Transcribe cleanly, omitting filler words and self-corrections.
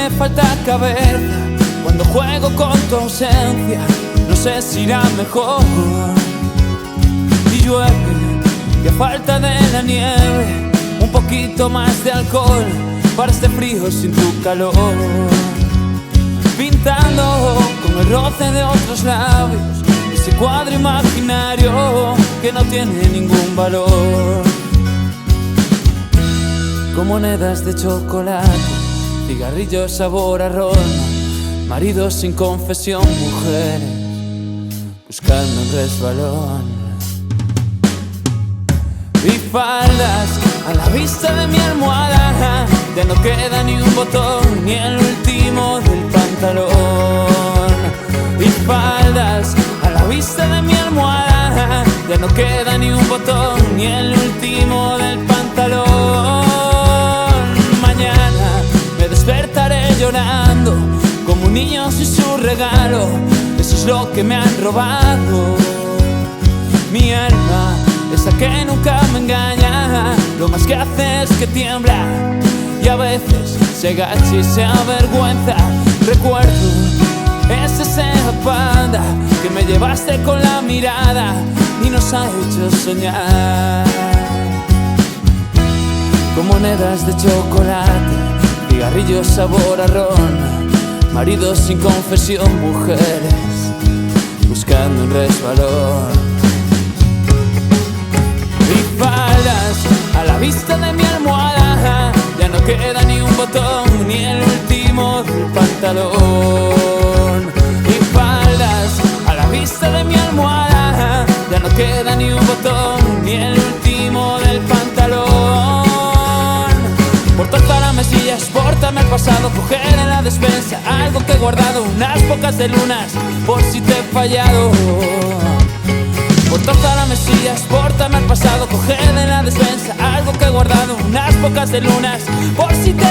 me falta cabeza cuando juego con tu ausencia. No sé si irá mejor. Y llueve, y a falta de la nieve, un poquito más de alcohol para este frío sin tu calor. Pintando con el roce de otros labios ese cuadro imaginario que no tiene ningún valor. Con monedas de chocolate, cigarrillos sabor a ron, maridos sin confesión, mujeres buscando un resbalón. Y faldas a la vista de mi almohada, ya no queda ni un botón ni el último del pantalón. Y faldas a la vista de mi almohada, ya no queda ni un botón ni el último del pantalón. Mañana me despertaré llorando como un niño sin su regalo. Eso es lo que me han robado. Mi alma, esa que nunca me engaña, lo más que hace es que tiembla y a veces se agacha y se avergüenza. Recuerdo ese Seat Panda que me llevaste con la mirada y nos ha hecho soñar. Con monedas de chocolate, cigarrillos sabor a ron, maridos sin confesión, mujeres buscando un resbalón. A la vista de mi almohada, ya no queda ni un botón ni el último del pantalón. Y faldas a la vista de mi almohada, ya no queda ni un botón ni el último del pantalón. Por toda la mesilla, exportame el pasado, coger en la despensa algo que he guardado, unas pocas de lunas por si te he fallado. Por toda la mesilla, exportame al pasado, coger en la despensa algo que he guardado, unas pocas de lunas por si te